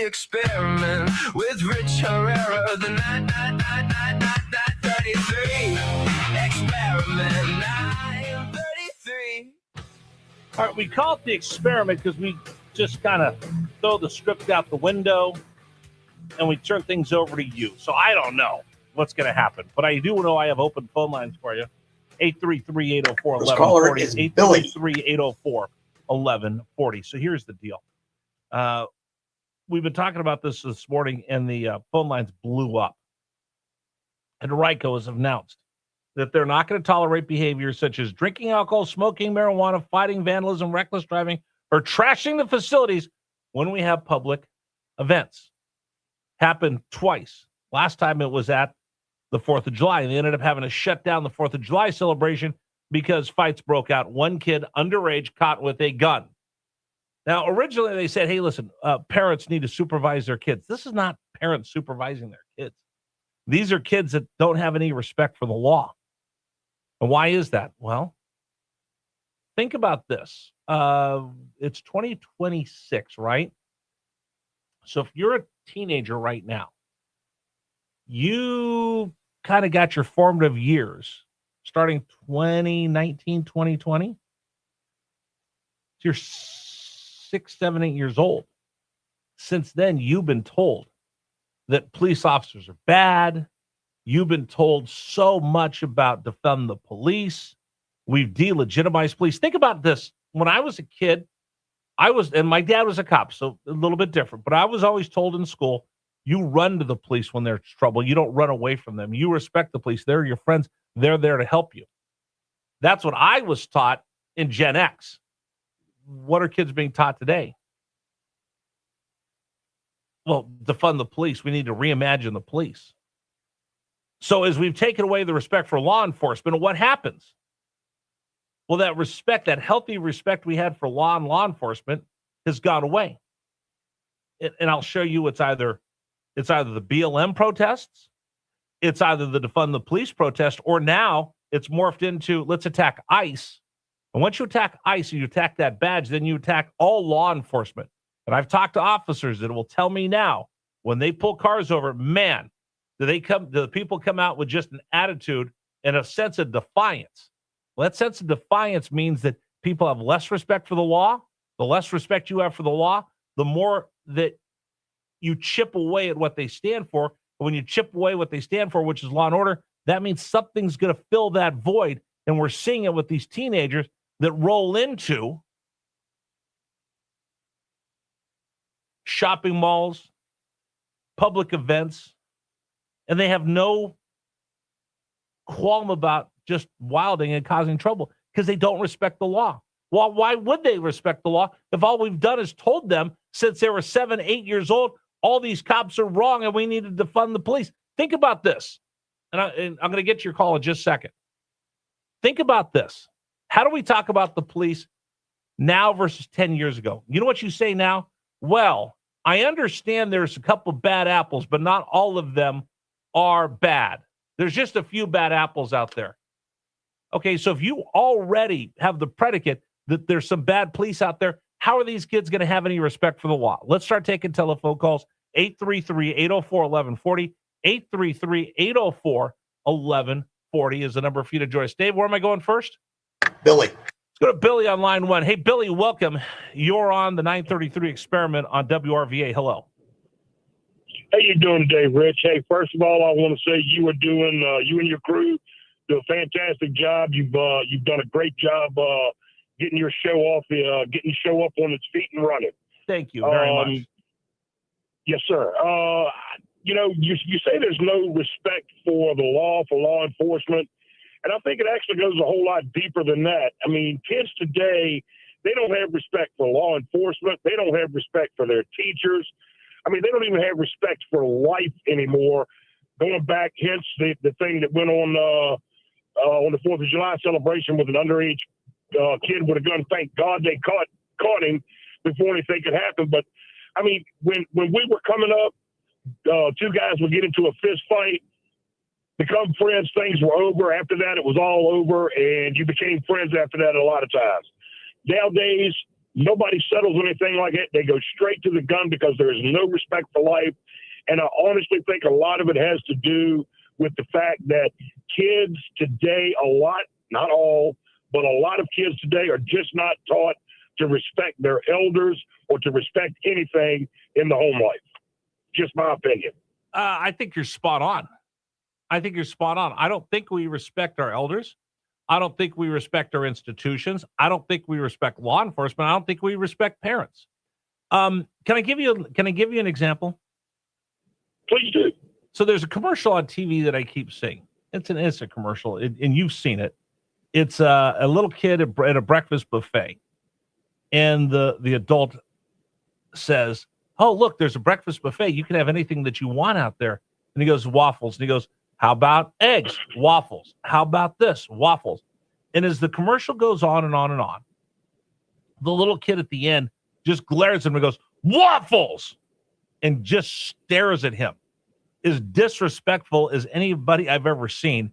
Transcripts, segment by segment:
the experiment with Rich Herrera, the 933 experiment 933. All right, we call it the experiment because we just kind of throw the script out the window and we turn things over to you. So I don't know what's going to happen, but I do know I have open phone lines for you. 833-804-1140. 833-804-1140. So here's the deal. We've been talking about this morning, and the phone lines blew up. And RICO has announced that they're not going to tolerate behaviors such as drinking alcohol, smoking marijuana, fighting, vandalism, reckless driving, or trashing the facilities when we have public events. Happened twice. Last time it was at the 4th of July, and they ended up having to shut down the 4th of July celebration because fights broke out. One kid, underage, caught with a gun. Now, originally they said, hey, listen, parents need to supervise their kids. This is not parents supervising their kids. These are kids that don't have any respect for the law. And why is that? Well, think about this. It's 2026, right? So if you're a teenager right now, you kind of got your formative years starting 2019, 2020. So you're 6, 7, 8 years old. Since then, you've been told that police officers are bad. You've been told so much about defund the police. We've delegitimized police. Think about this. When I was a kid, and my dad was a cop, so a little bit different, but I was always told in school, you run to the police when there's trouble. You don't run away from them. You respect the police. They're your friends. They're there to help you. That's what I was taught in Gen X. What are kids being taught today? Well, defund the police. We need to reimagine the police. So as we've taken away the respect for law enforcement, what happens? Well, that respect, that healthy respect we had for law and law enforcement has gone away. And I'll show you it's either the BLM protests, it's either the defund the police protest, or now it's morphed into let's attack ICE. And once you attack ICE and you attack that badge, then you attack all law enforcement. And I've talked to officers that will tell me now, when they pull cars over, man, do the people come out with just an attitude and a sense of defiance. Well, that sense of defiance means that people have less respect for the law. The less respect you have for the law, the more that you chip away at what they stand for. But when you chip away what they stand for, which is law and order, that means something's going to fill that void. And we're seeing it with these teenagers that roll into shopping malls, public events, and they have no qualm about just wilding and causing trouble because they don't respect the law. Well, why would they respect the law if all we've done is told them since they were 7, 8 years old, all these cops are wrong and we need to defund the police? Think about this. And I'm going to get to your call in just a second. Think about this. How do we talk about the police now versus 10 years ago? You know what you say now? Well, I understand there's a couple bad apples, but not all of them are bad. There's just a few bad apples out there. Okay, so if you already have the predicate that there's some bad police out there, how are these kids going to have any respect for the law? Let's start taking telephone calls. 833-804-1140. 833-804-1140 is the number for you to join us. Dave, where am I going first? Billy. Let's go to Billy on line one. Hey, Billy, welcome. You're on the 933 experiment on WRVA. Hello. How you doing today, Rich? Hey, first of all, I want to say you and your crew do a fantastic job. You've done a great job getting your show off, getting the show up on its feet and running. Thank you very much. Yes, sir. You say there's no respect for the law, for law enforcement, and I think it actually goes a whole lot deeper than that. I mean, kids today, they don't have respect for law enforcement. They don't have respect for their teachers. I mean, they don't even have respect for life anymore. Going back, hence the thing that went on the 4th of July celebration with an underage kid with a gun. Thank God they caught him before anything could happen. But I mean, when we were coming up, two guys would get into a fist fight, become friends. Things were over. After that, it was all over, and you became friends after that a lot of times. Nowadays, Nobody settles anything like it. They go straight to the gun because there is no respect for life. And I honestly think a lot of it has to do with the fact that kids today, not all, but a lot of kids today are just not taught to respect their elders or to respect anything in the home life. Just my opinion. I think you're spot on. I don't think we respect our elders. I don't think we respect our institutions. I don't think we respect law enforcement. I don't think we respect parents. Can I give you an example? Please do. So there's a commercial on TV that I keep seeing. It's an instant commercial, and you've seen it. It's a little kid at a breakfast buffet, and the adult says, "Oh, look, there's a breakfast buffet. You can have anything that you want out there." And he goes, "Waffles." And he goes, "How about eggs?" "Waffles." "How about this?" "Waffles." And as the commercial goes on and on and on, the little kid at the end just glares at him and goes, "Waffles!" and just stares at him. As disrespectful as anybody I've ever seen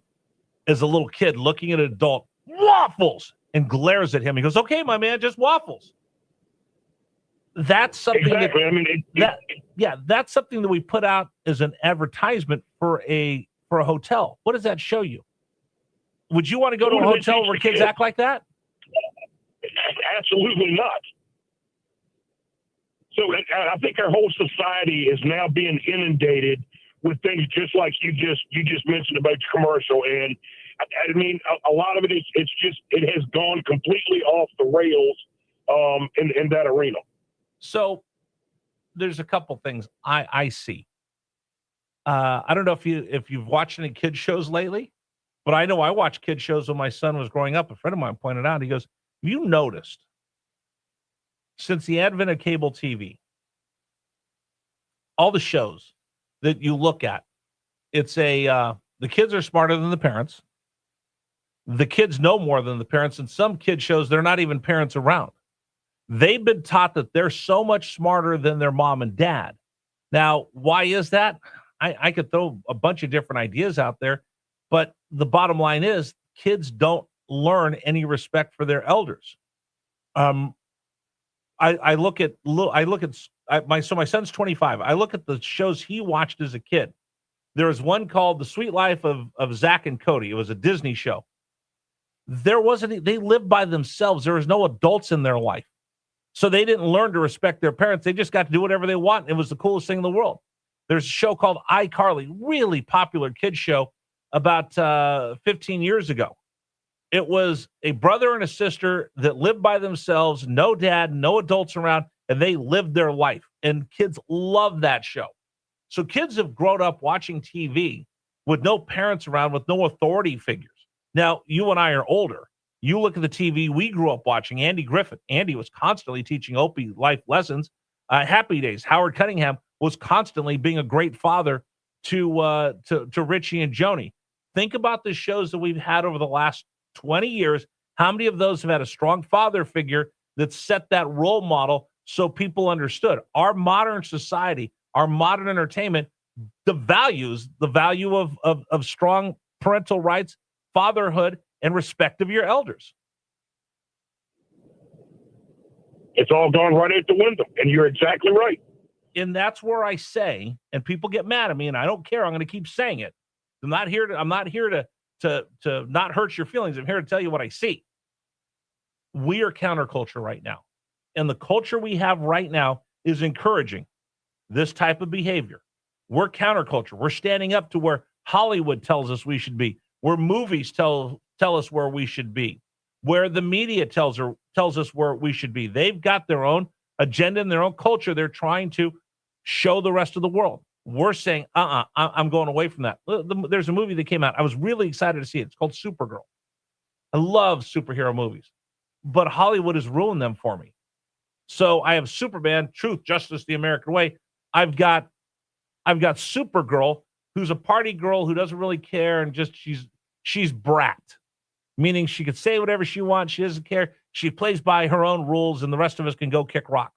as a little kid looking at an adult, "Waffles!" and glares at him. He goes, "Okay, my man, just waffles." That's something exactly. that's something that we put out as an advertisement for a hotel. What does that show you? Would you want to go to a hotel where kids act like that? Absolutely not. So I think our whole society is now being inundated with things just like you just mentioned about your commercial. And I mean, a lot of it is, it has gone completely off the rails in that arena. So there's a couple things I see. I don't know if you've watched any kid shows lately, but I know I watched kid shows when my son was growing up. A friend of mine pointed out, he goes, "Have you noticed since the advent of cable TV, all the shows that you look at, it's the kids are smarter than the parents. The kids know more than the parents. And some kid shows, they're not even parents around. They've been taught that they're so much smarter than their mom and dad." Now, why is that? I could throw a bunch of different ideas out there, but the bottom line is kids don't learn any respect for their elders. My son's 25. I look at the shows he watched as a kid. There was one called The Sweet Life of Zach and Cody. It was a Disney show. They lived by themselves. There was no adults in their life. So they didn't learn to respect their parents. They just got to do whatever they want. It was the coolest thing in the world. There's a show called iCarly, really popular kid show about 15 years ago. It was a brother and a sister that lived by themselves, no dad, no adults around, and they lived their life. And kids love that show. So kids have grown up watching TV with no parents around, with no authority figures. Now, you and I are older. You look at the TV we grew up watching, Andy Griffith. Andy was constantly teaching Opie life lessons. Happy Days, Howard Cunningham was constantly being a great father to Richie and Joni. Think about the shows that we've had over the last 20 years. How many of those have had a strong father figure that set that role model so people understood? Our modern society, our modern entertainment, the value of strong parental rights, fatherhood, and respect of your elders. It's all gone right out the window, and you're exactly right. And that's where I say, and people get mad at me, and I don't care. I'm going to keep saying it. I'm not here to not hurt your feelings. I'm here to tell you what I see. We are counterculture right now. And the culture we have right now is encouraging this type of behavior. We're counterculture. We're standing up to where Hollywood tells us we should be, where movies tell us where we should be, where the media tells us where we should be. They've got their own agenda and their own culture they're trying to show the rest of the world. We're saying, I'm going away from that. There's a movie that came out. I was really excited to see it. It's called Supergirl. I love superhero movies, but Hollywood has ruined them for me. So I have Superman, Truth, Justice, the American Way. I've got Supergirl, who's a party girl who doesn't really care, and just she's brat, meaning she could say whatever she wants. She doesn't care. She plays by her own rules, and the rest of us can go kick rocks.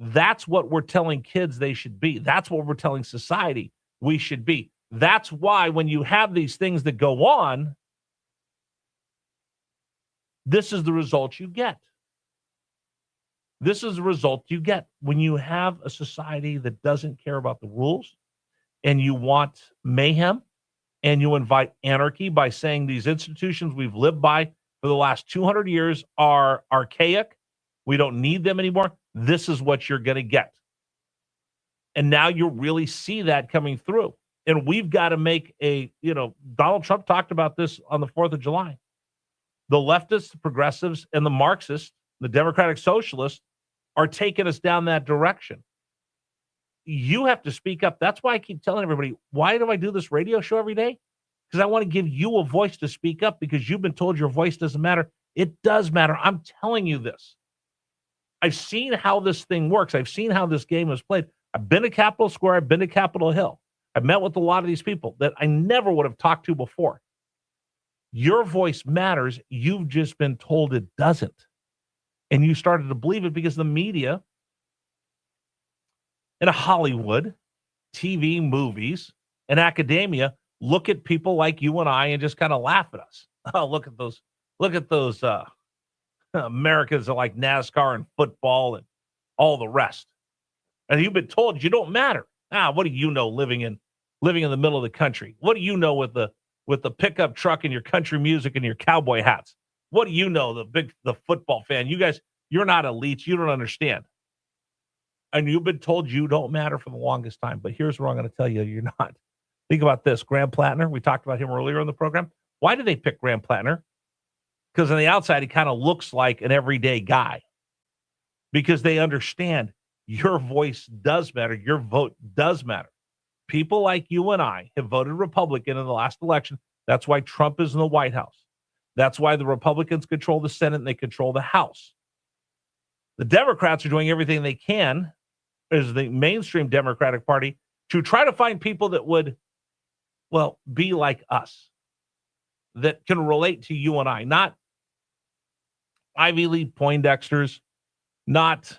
That's what we're telling kids they should be. That's what we're telling society we should be. That's why when you have these things that go on, this is the result you get. This is the result you get when you have a society that doesn't care about the rules and you want mayhem and you invite anarchy by saying these institutions we've lived by for the last 200 years are archaic. We don't need them anymore. This is what you're going to get. And now you really see that coming through. And we've got to make Donald Trump talked about this on the 4th of July. The leftists, the progressives, and the Marxists, the Democratic Socialists, are taking us down that direction. You have to speak up. That's why I keep telling everybody, why do I do this radio show every day? Because I want to give you a voice to speak up because you've been told your voice doesn't matter. It does matter. I'm telling you this. I've seen how this thing works. I've seen how this game is played. I've been to Capitol Square. I've been to Capitol Hill. I've met with a lot of these people that I never would have talked to before. Your voice matters. You've just been told it doesn't. And you started to believe it because the media in Hollywood, TV, movies, and academia look at people like you and I and just kind of laugh at us. Oh, look at those Americans that like NASCAR and football and all the rest. And you've been told you don't matter. What do you know living in the middle of the country? What do you know with the pickup truck and your country music and your cowboy hats? What do you know, the football fan? You guys, you're not elites. You don't understand. And you've been told you don't matter for the longest time. But here's where I'm going to tell you you're not. Think about this. Graham Plattner, we talked about him earlier in the program. Why did they pick Graham Plattner? Because on the outside, he kind of looks like an everyday guy. Because they understand your voice does matter. Your vote does matter. People like you and I have voted Republican in the last election. That's why Trump is in the White House. That's why the Republicans control the Senate and they control the House. The Democrats are doing everything they can, as the mainstream Democratic Party, to try to find people that would, be like us, that can relate to you and I, not Ivy League Poindexters, not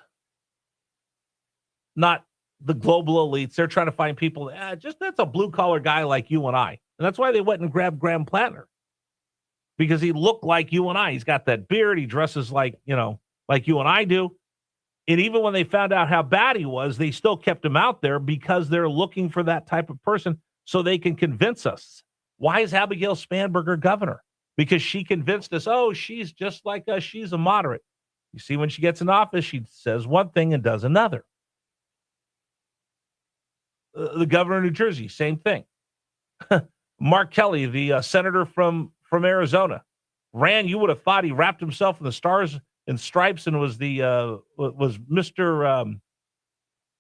the global elites. They're trying to find people, that's a blue-collar guy like you and I. And that's why they went and grabbed Graham Plattner, because he looked like you and I. He's got that beard. He dresses like you and I do. And even when they found out how bad he was, they still kept him out there because they're looking for that type of person so they can convince us. Why is Abigail Spanberger governor? Because she convinced us, she's just like us. She's a moderate. You see, when she gets in office, she says one thing and does another. The governor of New Jersey, same thing. Mark Kelly, the senator from Arizona, ran. You would have thought he wrapped himself in the stars and stripes and was Mr.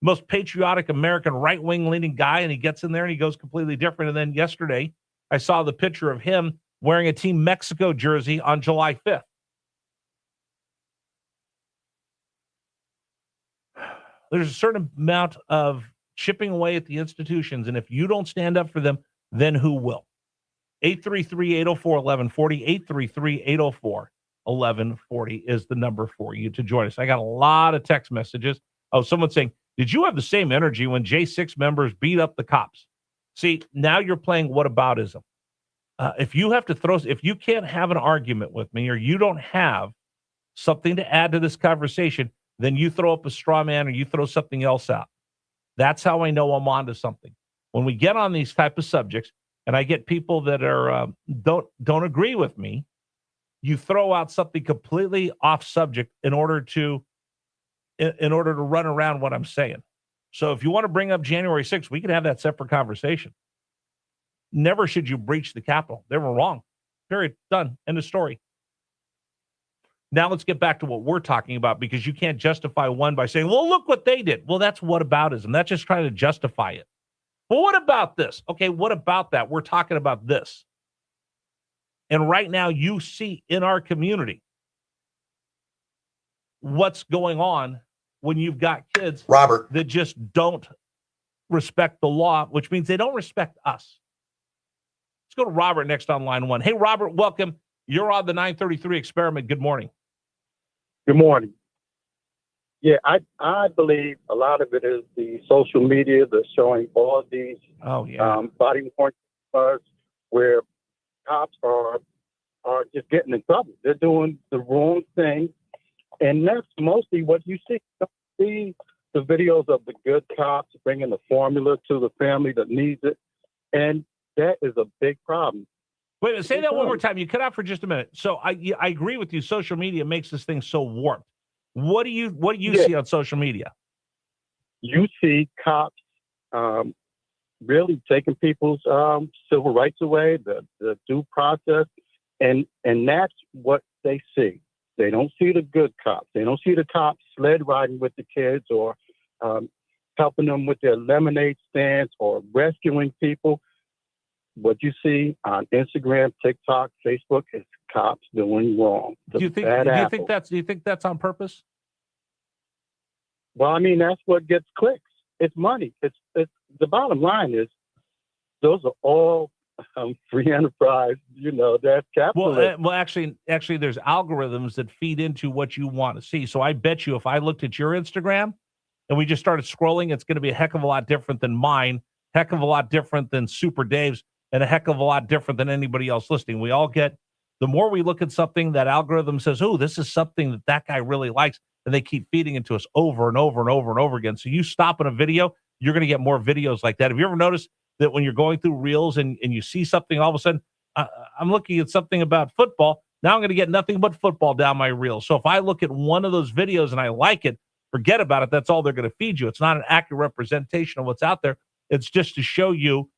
Most patriotic American right-wing leaning guy, and he gets in there and he goes completely different. And then yesterday, I saw the picture of him wearing a Team Mexico jersey on July 5th. There's a certain amount of chipping away at the institutions, and if you don't stand up for them, then who will? 833-804-1140, 833-804-1140 is the number for you to join us. I got a lot of text messages. Someone saying, did you have the same energy when J6 members beat up the cops? See, now you're playing whataboutism. If you can't have an argument with me or you don't have something to add to this conversation, then you throw up a straw man or you throw something else out. That's how I know I'm onto something. When we get on these type of subjects and I get people that are don't agree with me, you throw out something completely off subject in order to run around what I'm saying. So if you want to bring up January 6th, we can have that separate conversation. Never should you breach the Capitol. They were wrong. Period. Done. End of story. Now let's get back to what we're talking about, because you can't justify one by saying, well, look what they did. Well, that's whataboutism. That's just trying to justify it. Well, what about this? Okay, what about that? We're talking about this. And right now you see in our community what's going on when you've got kids, Robert, that just don't respect the law, which means they don't respect us. Let's go to Robert next on line one. Hey, Robert, welcome. You're on the 933 Experiment. Good morning. Good morning. Yeah, I believe a lot of it is the social media that's showing all of these body worn cars where cops are just getting in trouble. They're doing the wrong thing. And that's mostly what you see. You don't see the videos of the good cops bringing the formula to the family that needs it. And that is a big problem. Wait a minute, say that one more time. You cut out for just a minute. So I agree with you. Social media makes this thing so warped. What do you see on social media? You see cops really taking people's civil rights away, the due process, and that's what they see. They don't see the good cops. They don't see the cops sled riding with the kids or helping them with their lemonade stands or rescuing people. What you see on Instagram, TikTok, Facebook is cops doing wrong. Do you think that's on purpose? Well, I mean, that's what gets clicks. It's money. It's the bottom line is those are all free enterprise. You know, that's capitalism. Well, actually, there's algorithms that feed into what you want to see. So I bet you, if I looked at your Instagram and we just started scrolling, it's going to be a heck of a lot different than mine, heck of a lot different than Super Dave's, and a heck of a lot different than anybody else listening. We all get, the more we look at something, that algorithm says, oh, this is something that guy really likes, and they keep feeding it to us over and over and over and over again. So you stop in a video, you're going to get more videos like that. Have you ever noticed that when you're going through reels and you see something, all of a sudden, I'm looking at something about football, now I'm going to get nothing but football down my reel. So if I look at one of those videos and I like it, forget about it. That's all they're going to feed you. It's not an accurate representation of what's out there. It's just to show you,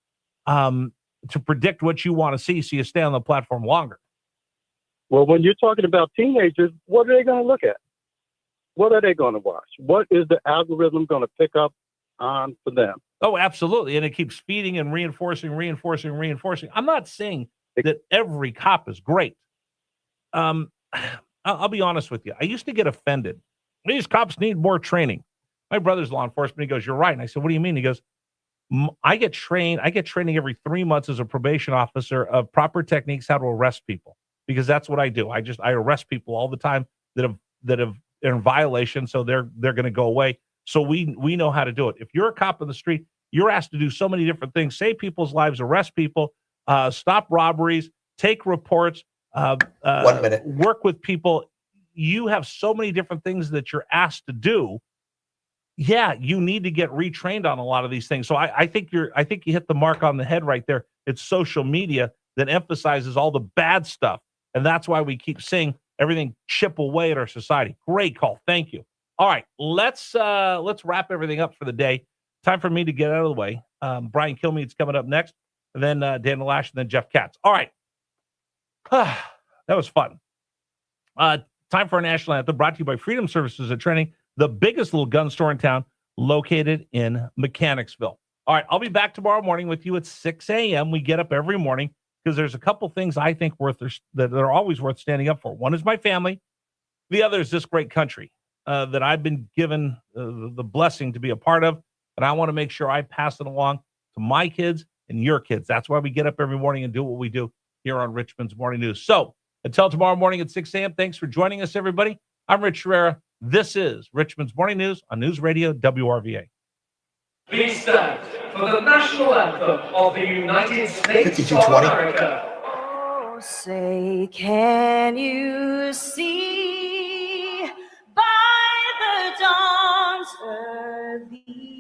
to predict what you want to see so you stay on the platform longer. Well, when you're talking about teenagers, what are they going to look at? What are they going to watch? What is the algorithm going to pick up on for them? Oh, absolutely. And it keeps feeding and reinforcing. I'm not saying that every cop is great. I'll be honest with you. I used to get offended. These cops need more training. My brother's law enforcement. He goes, you're right. And I said, what do you mean? He goes, I get training every 3 months as a probation officer of proper techniques, how to arrest people, because that's what I do. I arrest people all the time that have in violation. So they're going to go away. So we know how to do it. If you're a cop on the street, you're asked to do so many different things: save people's lives, arrest people, stop robberies, take reports, 1 minute, work with people. You have so many different things that you're asked to do. Yeah, you need to get retrained on a lot of these things. So I think you hit the mark on the head right there. It's social media that emphasizes all the bad stuff, and that's why we keep seeing everything chip away at our society. Great call, thank you. All right, let's wrap everything up for the day. Time for me to get out of the way. Brian Kilmeade's coming up next, and then Dan Lash, and then Jeff Katz. All right, that was fun. Time for our national anthem, brought to you by Freedom Services at Training, the biggest little gun store in town, located in Mechanicsville. All right, I'll be back tomorrow morning with you at 6 a.m. We get up every morning because there's a couple things I think that are always worth standing up for. One is my family. The other is this great country that I've been given the blessing to be a part of, and I want to make sure I pass it along to my kids and your kids. That's why we get up every morning and do what we do here on Richmond's Morning News. So until tomorrow morning at 6 a.m., thanks for joining us, everybody. I'm Rich Herrera. This is Richmond's Morning News on News Radio WRVA. Please stand for the national anthem of the United States of America. Oh, say, can you see by the dawn's early